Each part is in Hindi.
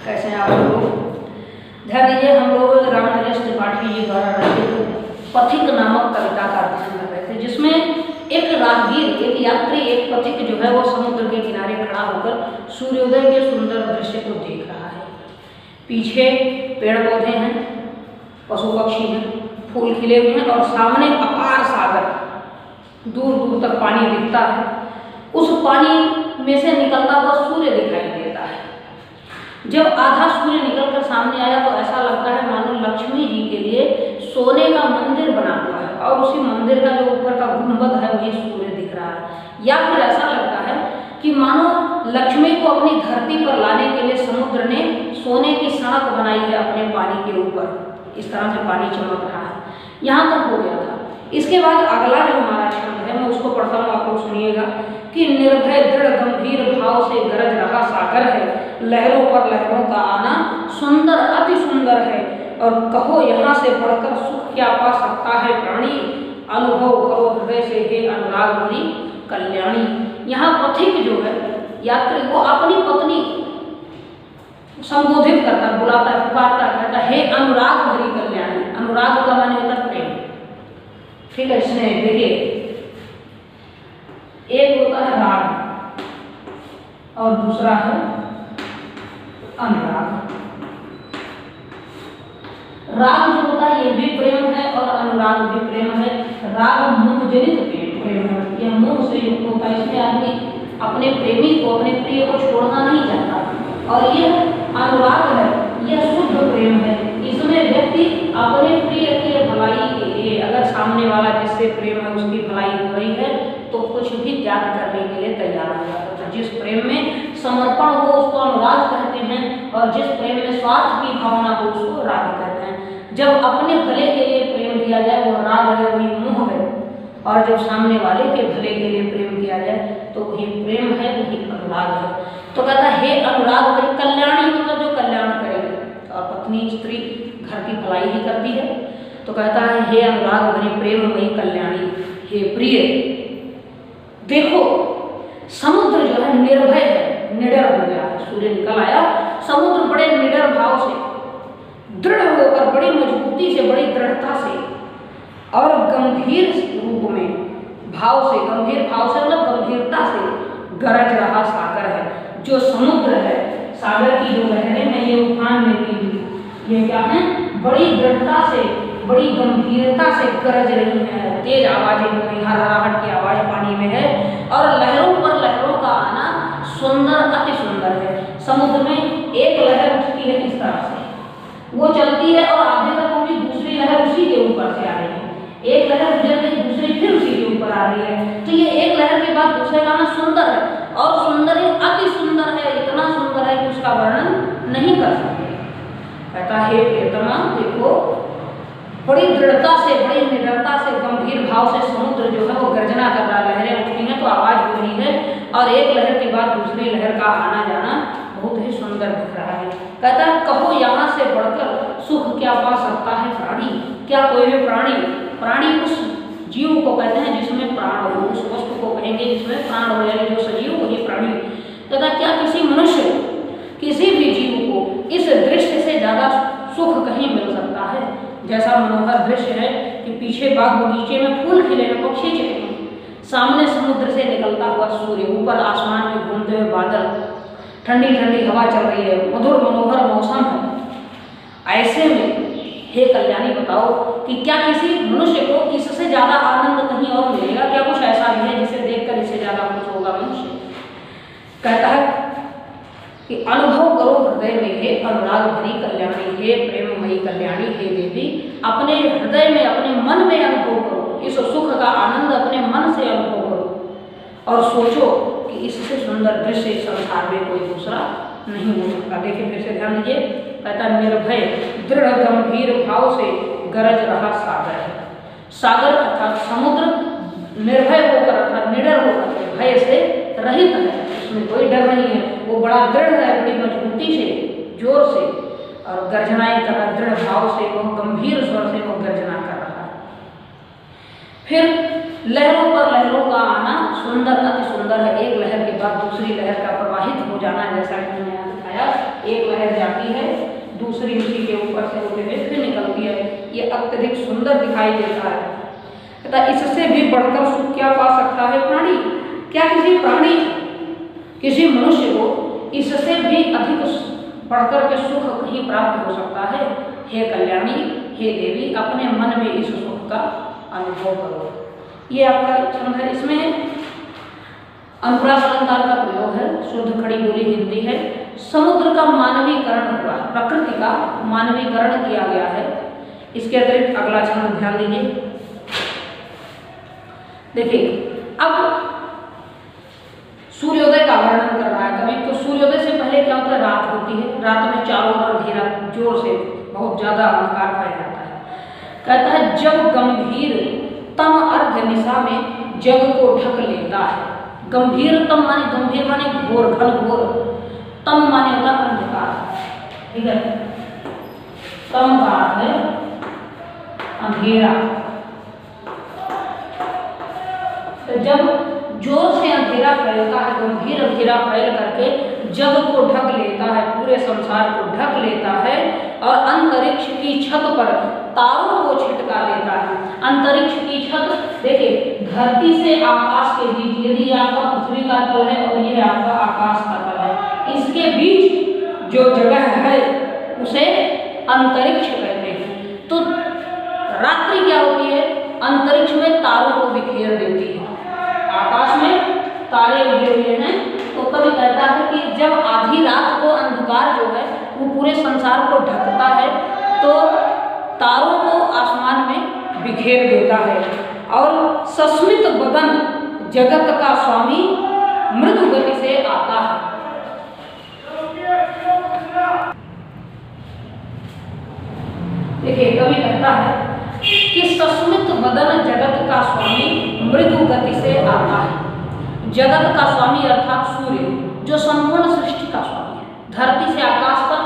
कैसे हैं आप लोग। ध्यान दीजिए, हम लोग राम नरेश त्रिपाठी जी द्वारा रचित पथिक नामक कविता का अध्ययन कर रहे थे, जिसमें एक राहगीर, एक यात्री, एक पथिक जो है वो समुद्र के किनारे खड़ा होकर सूर्योदय के सुंदर दृश्य को देख रहा है। पीछे पेड़ पौधे हैं, पशु पक्षी हैं, फूल खिले हुए हैं और सामने अपार सागर, दूर दूर तक पानी दिखता है। उस पानी में से निकलता हुआ सूर्य दिखाई देता है। जब आधा सूर्य निकलकर सामने आया तो ऐसा लगता है मानो लक्ष्मी जी के लिए सोने का मंदिर बना हुआ है और उसी मंदिर का जो ऊपर का गुंबद है वही सूर्य दिख रहा है। या फिर ऐसा लगता है कि मानो लक्ष्मी को अपनी धरती पर लाने के लिए समुद्र ने सोने की सड़क बनाई है अपने पानी के ऊपर। इस तरह से पानी चमक रहा है। यहाँ तक हो गया था। इसके बाद अगला जो हमारा छंद है मैं उसको पढ़ता हूँ, आप लोग सुनिएगा कि निर्भय दृढ़ गंभीर भाव से गरज रहा सागर है, लहरों पर लहरों का आना सुंदर अति सुंदर है, और कहो यहाँ से बढ़कर सुख क्या पा सकता है प्राणी, अनुभव करो हृदय से हे अनुराग भरी कल्याणी। यहाँ पथिक जो है यात्री वो अपनी पत्नी संबोधित करता, बुलाता है, पुकारता, कहता हे अनुराग भरी कल्याणी। अनुराग का माने होता है प्रेम, ठीक है। इसमें देखिए एक होता है राग और दूसरा है अनुराग। राग जो होता है ये भी प्रेम है और अनुराग भी प्रेम है। राग मोह जनित प्रेम है, यह मोह से युक्त होता है। इसमें आदमी अपने प्रेमी को, अपने प्रिय को छोड़ना नहीं चाहता। और यह अनुराग है, यह शुद्ध प्रेम है। इसमें व्यक्ति अपने प्रिय के भलाई के लिए, अगर सामने वाला जिससे प्रेम है उसकी भलाई हो रही है तो कुछ भी त्याग करने के लिए तैयार हो जाता है। जिस प्रेम में समर्पण हो उसको अनुराग कहते हैं और जिस प्रेम में स्वार्थ की भावना हो उसको राग कहते हैं। जब अपने भले के लिए प्रेम किया जाए वो राग है, वही मोह है, और जब सामने वाले के भले के लिए प्रेम किया जाए तो वही प्रेम है, वही अनुराग है। तो कहता है हे अनुराग भरी कल्याणी, मतलब जो कल्याण करेगी। और पत्नी स्त्री घर की भलाई ही करती है। तो कहता है हे अनुराग भरी प्रेममयी कल्याणी, हे प्रिय देखो समुद्र जो है निर्भय है, निडर हो गया है। सूर्य निकल आया, समुद्र बड़े निडर भाव से, दृढ़ होकर, बड़ी मजबूती से, बड़ी दृढ़ता से और गंभीर रूप में, भाव से, गंभीर भाव से मतलब गंभीरता से गरज रहा सागर है। जो समुद्र है, सागर की जो लहरें हैं ये उफान में भी ये क्या है, बड़ी दृढ़ता से, बड़ी गंभीरता से गरज रही है। तेज आवाजें हो रही, हरहराहट की आवाज पानी में है और लहरों पर लहरों का आना सुंदर अति सुंदर है। समुद्र में एक लहर उठती है इस तरह से, वो चलती है और आधे तक होगी, दूसरी लहर उसी के ऊपर से आ रही है। एक लहर गुजर गई, दूसरी फिर उसी के ऊपर आ रही है। तो ये एक लहर के बाद दूसरे का आना सुंदर है और सुंदर है, अति सुंदर है, इतना सुंदर है कि उसका वर्णन नहीं कर सकते। कहता है प्रियतमा देखो बड़ी दृढ़ता से, बड़ी निडरता से, गंभीर भाव से समुद्र जो है वो गर्जना कर रहा है। लहरें उठती हैं तो आवाज हो रही है और एक लहर के बाद दूसरी लहर का आना जाना बहुत ही सुंदर दिख रहा है। कहता है कहो यहाँ से बढ़कर सुख क्या पा सकता है प्राणी, क्या कोई भी प्राणी, प्राणी उस जीव को कहते हैं जिसमें प्राण हो, उस वस्तु को कहेंगे जिसमें प्राण हो, यानी जो सजीव वही प्राणी। कहता क्या किसी मनुष्य, किसी भी जीव को इस दृश्य से ज्यादा सुख कहीं मिल सकता है। जैसा मनोहर दृश्य है कि पीछे बाग बगीचे में फूल खिले हैं, पक्षी चहके, सामने समुद्र से निकलता हुआ सूर्य, ऊपर आसमान में घूमते हुए बादल, ठंडी ठंडी हवा चल रही है, मधुर मनोहर मौसम है। ऐसे में हे कल्याणी बताओ कि क्या किसी मनुष्य को इससे ज्यादा आनंद कहीं और मिलेगा? क्या कुछ ऐसा भी है जिसे देखकर इससे ज्यादा खुश होगा मनुष्य? कहता है कि अनुभव करो हृदय में हे अनुराग भरी कल्याणी, हे प्रेममयी कल्याणी, हे देवी अपने हृदय में, अपने मन में अनुभव करो, इस सुख का आनंद अपने मन से अनुभव करो और सोचो कि इससे सुंदर दृश्य संसार में कोई दूसरा नहीं हो सकता। देखिए फिर से ध्यान दीजिए, कहता निर्भय दृढ़ गंभीर भाव से गरज रहा सागर है। सागर अर्थात समुद्र निर्भय होकर अर्थात निडर होकर, भय से रहित है, उसमें कोई डर नहीं है, वो बड़ा दृढ़ है, बड़ी मजबूती से, जोर से और गर्जनाएं कर रहा, दृढ़ भाव से, वो गंभीर स्वर से वो गर्जना कर रहा है। फिर लहरों पर लहरों का आना सुंदर अति सुंदर है। एक लहर के बाद दूसरी लहर का प्रवाहित हो जाना, जैसा कि मैंने है, एक लहर जाती है, दूसरी उसी के ऊपर से होते हुए फिर निकलती है। ये अत्यधिक सुंदर दिखाई देता है। तथा इससे भी बढ़कर सुख क्या पा सकता है प्राणी? क्या किसी प्राणी, किसी मनुष्य को इससे भी अधिक बढ़कर के सुख कहीं प्राप्त हो सकता है? हे कल्याणी, हे देवी, अपने मन में इस सुख का अनुभव करो। ये आपका छंद है। इसमें अनुप्रास अलंकार का प्रयोग है, शुद्ध खड़ी बोली हिंदी है। समुद्र का मानवीकरण हुआ, प्रकृति का मानवीकरण किया गया है। इसके अतिरिक्त अगला छंद ध्यान दीजिए। देखिए, अब सूर्योदय का वर्णन कर रहा है कवि। तो सूर्योदय से पहले क्या होता है? रात होती है। रात में चारों ओर अंधेरा, जोर से बहुत ज्यादा अंधकार फैल जाता है। कहता है जब गंभीर तम अर्ध निशा में जग को ढक लेता है। गंभीर तम माने, गंभीर माने घोर, घन घोर। तम माने होता अंधकार, ठीक है। तम का अर्थ है अंधेरा। तो जब जोर से अंधेरा फैलता है, गंभीर अंधेरा फैल करके जग को ढक लेता है, पूरे संसार को ढक लेता है और अंतरिक्ष की छत पर तारों को छिटका देता है। अंतरिक्ष की छत, देखिए, धरती से आकाश के बीच, यदि आपका पृथ्वी का तल है और यह आपका आकाश का तल है, इसके बीच जो जगह है उसे अंतरिक्ष कहते हैं। तो रात्रि क्या होती है? अंतरिक्ष में तारों को बिखेर देती है। आकाश में तारे लगे हुए हैं। तो कवि कहता है कि जब आधी रात को अंधकार जो है वो पूरे संसार को ढकता है, तो तारों को आसमान में बिखेर देता है। और सस्मित बदन जगत का स्वामी मृदु गति से आता है। देखिए, कवि कहता है कि सस्मित बदन जगत का स्वामी मृदु गति से आता है। जगत का स्वामी अर्थात सूर्य, जो संपूर्ण सृष्टि का स्वामी है। धरती से आकाश तक,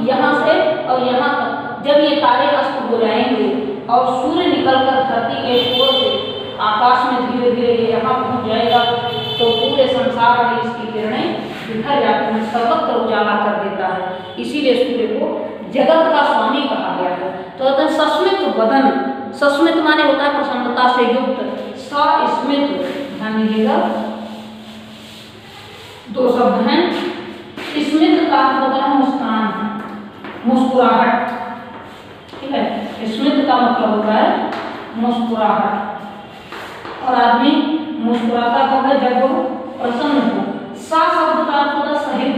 यहाँ से और यहाँ तक जब ये तारे अस्त हो जाएंगे और सूर्य निकलकर धरती के छोर से आकाश में धीरे धीरे ये यहाँ पहुँच जाएगा, तो पूरे संसार में इसकी किरणें बिखर जाती हैं, सर्वत्र उजाला कर देता है। इसीलिए सूर्य को जगत का स्वामी कहा गया है। तो सस्मित बदन, सस्मित माने होता है प्रसन्नता से युक्त, सस्मित, ध्यान दीजिएगा, दो शब्द हैं। स्मित का होता है मुस्कान, मुस्कुराहट, ठीक है। स्मित का मतलब होता है मुस्कुराहट। और आदमी मुस्कुराता कब है? जब वो प्रसन्न हो। सा शब्द का अर्थ होता है सहित।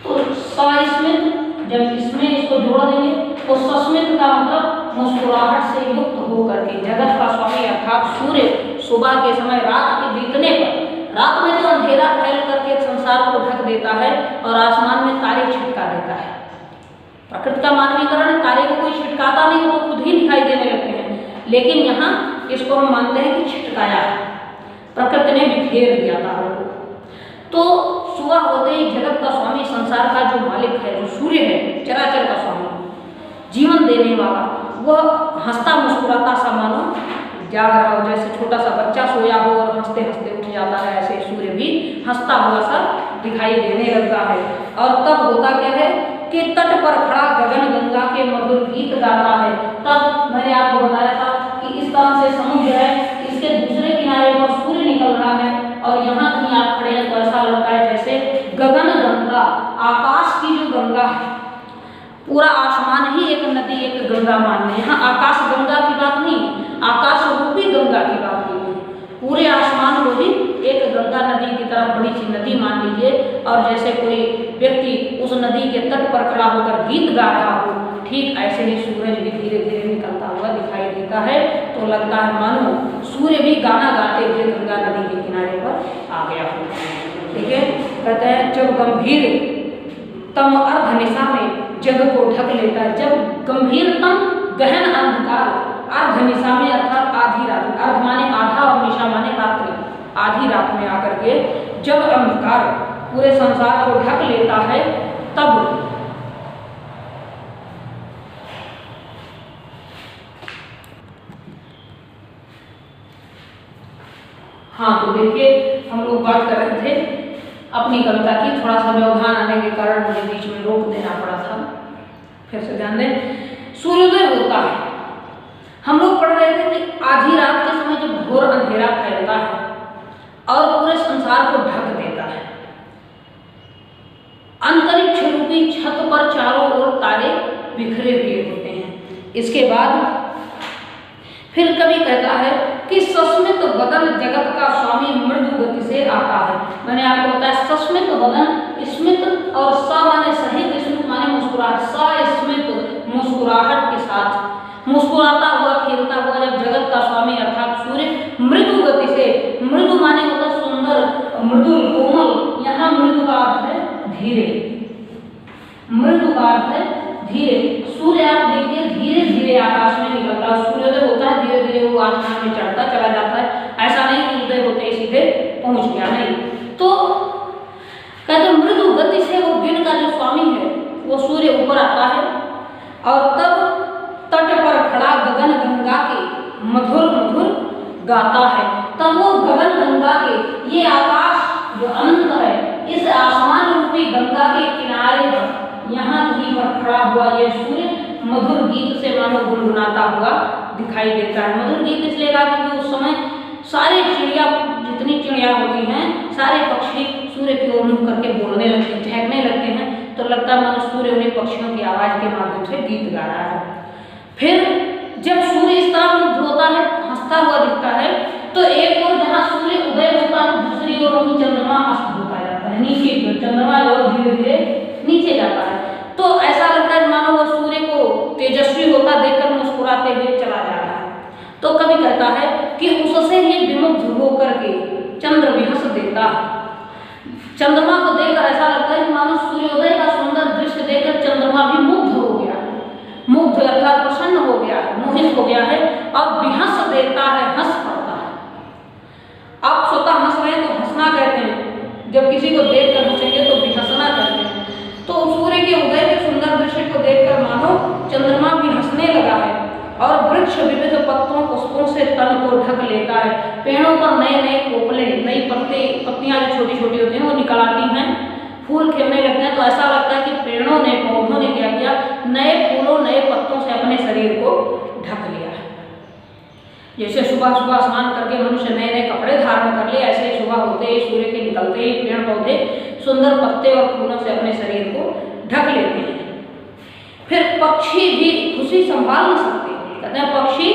तो सस्मित, जब इसमें इसको जोड़ देंगे तो सस्मित का मतलब मुस्कुराहट से युक्त होकर के। जगत का स्वामी अर्थात सूर्य सुबह के समय रात के बीतने पर, रात में तो अंधेरा फैल करके संसार को ढक देता है और आसमान में तारे छिटका देता है। प्रकृति का मानवीकरण, तारे को कोई छिटकाता नहीं, वो तो खुद ही दिखाई देने लगते हैं। लेकिन यहाँ इसको हम मानते हैं कि छिटकाया, प्रकृति ने बिखेर दिया तारों को। तो सुबह होते ही जगत का स्वामी, संसार का जो मालिक है, जो सूर्य है, चराचर का स्वामी, जीवन देने वाला, वह हंसता मुस्कुराता सा मानो जाग रहा हो। जैसे छोटा सा बच्चा सोया हो और हंसते हंसते उठ जाता है, ऐसे सूर्य भी हंसता हुआ सा दिखाई देने लगता है। और तब होता क्या है कि तट पर खड़ा गगन गंगा के मधुर गीत गाता है। तब मैंने आपको बताया था कि इस तरह से समुद्र है, इसके दूसरे किनारे पर सूर्य निकल रहा है और यहाँ कहीं आप खड़े हैं तो ऐसा लगता है जैसे गगन गंगा, आकाश की जो गंगा है, पूरा आसमान ही एक नदी, एक गंगा मान लें। यहाँ आकाश गंगा की बात नहीं, आकाश रूपी गंगा की बात नहीं है। पूरे आसमान को ही एक गंगा नदी की तरह बड़ी सी नदी मान लीजिए। और जैसे कोई व्यक्ति उस नदी के तट पर खड़ा होकर गीत गा रहा हो, ठीक ऐसे ही सूरज भी धीरे धीरे निकलता हुआ दिखाई देता है। तो लगता है मानो सूर्य भी गाना गाते हुए गंगा नदी के किनारे पर आ गया हो, ठीक है। कहते हैं जब गंभीर तम अर्ध निशा में जग को ढक लेता है। जब गंभीरतम गहन अंधकार, अर्ध निशा में अर्थात आधी रात, अर्ध माने आधा और निशा माने रात्रि, आधी रात में आकर के जब अंधकार पूरे संसार को ढक लेता है, तब हाँ, तो देखिए हम लोग बात कर रहे थे अपनी कविता की। थोड़ा सा व्यवधान आने के कारण मुझे बीच में रोक देना पड़ा था। फिर से ध्यान दें, सूर्योदय होता है। हम लोग पढ़ रहे थे कि आधी रात के समय जब घोर अंधेरा फैलता है और पूरे संसार को ढक देता है, अंतरिक्ष रूपी छत पर चारों ओर तारे बिखरे हुए होते हैं। इसके बाद फिर कवि कहता है कि सस्मित बदन जगत का स्वामी मृदु गति से आता है। मैंने आपको बताया सस्मित बदन, स्मित और स माने सहित, स्मित माने मुस्कुराहट, सस्मित मुस्कुराहट के साथ मुस्कुराता हुआ खेलता हुआ जब जगत का स्वामी अर्थात सूर्य मृदु गति से, मृदु माने होता सुंदर, मृदुल, कोमल, यहाँ मृदु का अर्थ है धीरे, मृदु का अर्थ है धीरे। सूर्य आप देखिए धीरे धीरे आकाश में निकलता है, सूर्योदय होता है धीरे धीरे वो आसमान में चढ़ता चला जाता है। ऐसा नहीं कि उदय होते ही सीधे पहुंच गया, नहीं। तो कहते मृदु गति से वो दिन का जो स्वामी है वो सूर्य ऊपर आता है और तब तट पर खड़ा गगन गंगा के मधुर मधुर गाता है। तब वो गगन गंगा के, ये आकाश जो अनंत है, इस आसमान रूपी गंगा के किनारे पर यहाँ कहीं पर खड़ा हुआ ये सूर्य मधुर गीत से मानो गुनगुनाता हुआ दिखाई देता है। मधुर गीत इसलिए कहा क्योंकि उस समय सारे चिड़िया, जितनी चिड़िया होती हैं, सारे पक्षी सूर्य की ओर मुख करके बोलने लगते हैं, चहकने लगते हैं, तो लगता है मानो सूर्य उन्हें पक्षियों की आवाज के माध्यम से गीत गा रहा है। फिर जब सूर्य इस तरह मुग्ध होता है, हंसता हुआ दिखता है, तो एक ओर जहाँ सूर्य उदय होता है दूसरी ओर वहीं चंद्रमा अस्त होता जाता है, नीचे की ओर चंद्रमा और धीरे धीरे नीचे जाता है। तो ऐसा लगता है मानो वो सूर्य को तेजस्वी होता देखकर मुस्कुराते हुए चला जा रहा है। तो कवि कहता है कि उससे ही विमुग्ध होकर के चंद्र भी हंस देता है। चंद्रमा को देखकर ऐसा लगता है कि मानो सूर्योदय का सुंदर दृश्य देखकर चंद्रमा भी मुग्ध हो गया है, मुग्ध अर्थात प्रसन्न हो गया है, मोहित हो गया है और विहंस देता है, हंस पड़ता है। आप स्वतः हंस रहे हैं तो हंसना कहते हैं, जब किसी को देखकर हंसेंगे तो विहंसना कहते हैं। तो सूर्य के उदय के सुंदर दृश्य को देखकर मानो चंद्रमा भी हंसने लगा है और वृक्ष विविध पत्तों पुष्पों से तन को ढक लेता है। पेड़ों पर नए नए कोपले, नई पत्तियां जो छोटी छोटी होती हैं वो निकल आती हैं, फूल खिलने लगते हैं। तो ऐसा लगता है कि पेड़ों ने, पौधों ने क्या किया, नए फूलों नए पत्तों से अपने शरीर को ढक लिया है। जैसे सुबह सुबह स्नान करके मनुष्य नए नए कपड़े धारण कर ले, ऐसे ही सुबह होते ही सूर्य के निकलते ही पेड़ पौधे सुंदर पत्ते और फूलों से अपने शरीर को ढक लेते हैं। फिर पक्षी भी खुशी संभाल न सकते, कहते हैं पक्षी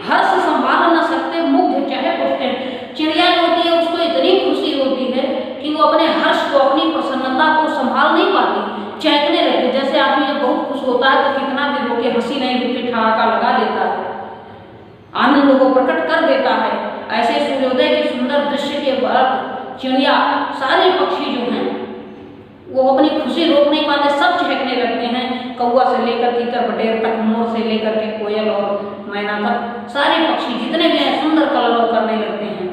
हर्ष संभाल न सकते, मुग्ध चहक उठते हैं। चिड़िया जो होती है उसको इतनी खुशी होती है कि वो अपने हर्ष को, अपनी प्रसन्नता को संभाल नहीं पाती, चहकने लगते। जैसे आदमी जब बहुत खुश होता है तो कितना भी रोके हंसी नहीं रुकती, ठहाका लगा देता है, आनंद को प्रकट कर देता है। ऐसे सूर्योदय के सुंदर दृश्य के बाद चिड़िया, सारे पक्षी जो हैं वो अपनी खुशी रोक नहीं पाते, सब चहकने लगते हैं। कौवा से लेकर तीतर बटेर तक, मोर से लेकर के कोयल और मैना तक, सारे पक्षी जितने भी हैं सुंदर कलरव करने लगते हैं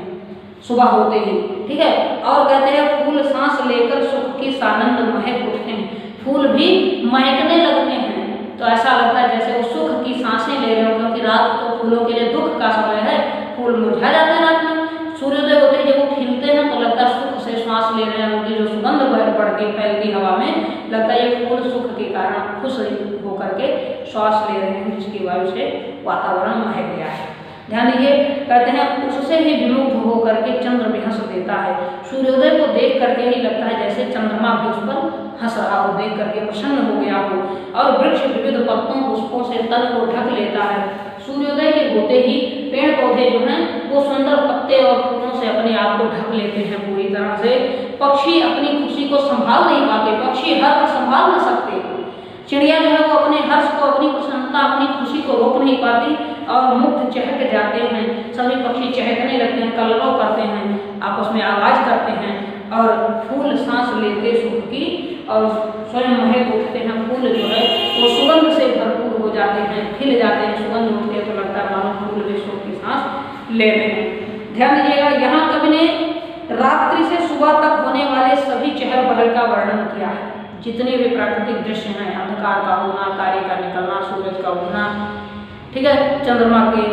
सुबह होते ही, ठीक है। और कहते हैं फूल सांस लेकर सुख की सानंद महक उठते हैं, फूल भी महकने लगते हैं। तो ऐसा लगता है जैसे वो सुख की सांसें ले रहे हो, क्योंकि रात तो फूलों के लिए दुख का समय है, फूल मुरझा जाते हैं रात में। सूर्योदय होते ही जब वो खिलते हैं तो लगता है सुख से श्वास ले रहे हैं, उनकी जो सुगंध बढ़ के फैलती हवा में, लगता है ये फूल सुख के कारण खुश होकर के श्वास ले रहे हैं, जिसकी वायु से वातावरण महक गया है। ध्यान दीजिए, कहते हैं उससे ही विमुग्ध होकर के चंद्र भी हंस देता है। सूर्योदय को देख करके ही लगता है जैसे चंद्रमा भी उस पर हंस रहा हो, देख करके प्रसन्न हो गया हो। और वृक्ष विविध पत्तों पुष्पों से तन को ढक लेता है। सूर्योदय के होते ही पेड़ पौधे जो हैं वो सुंदर पत्ते और फूलों से अपने आप को ढक लेते हैं पूरी तरह से। पक्षी अपनी खुशी को संभाल नहीं पाते, पक्षी हर्ष संभाल न सकते। चिड़िया जो है वो अपने हर्ष को, अपनी प्रसन्नता, अपनी खुशी को रोक नहीं पाती और मुग्ध चहक जाते हैं। सभी पक्षी चहकने लगते हैं, कलरव करते हैं, आपस में आवाज करते हैं और फूल सांस लेते सुख की और स्वयं महक उठते हैं। फूल जो है वो सुगंध से भरपूर हो जाते हैं, खिल जाते हैं, सुगंध उठते हैं तो लगता है मानो फूल भी सुख की सांस ले रहे हैं। ध्यान दीजिएगा, यहाँ कवि ने रात्रि से सुबह तक होने वाले सभी चहल पहल का वर्णन किया है। जितने भी प्राकृतिक दृश्य हैं, अंधकार का होना, तारे का निकलना, सूरज का उगना, ठीक है, चंद्रमा के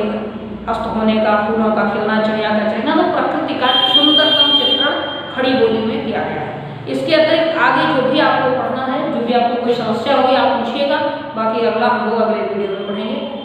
अस्त होने का, फूलों का खिलना, चिड़िया का चहकना, तो प्रकृति का सुंदरतम चित्रण खड़ी बोली में किया गया है। बाकी अगला हम लोग अगले वीडियो में पढ़ेंगे।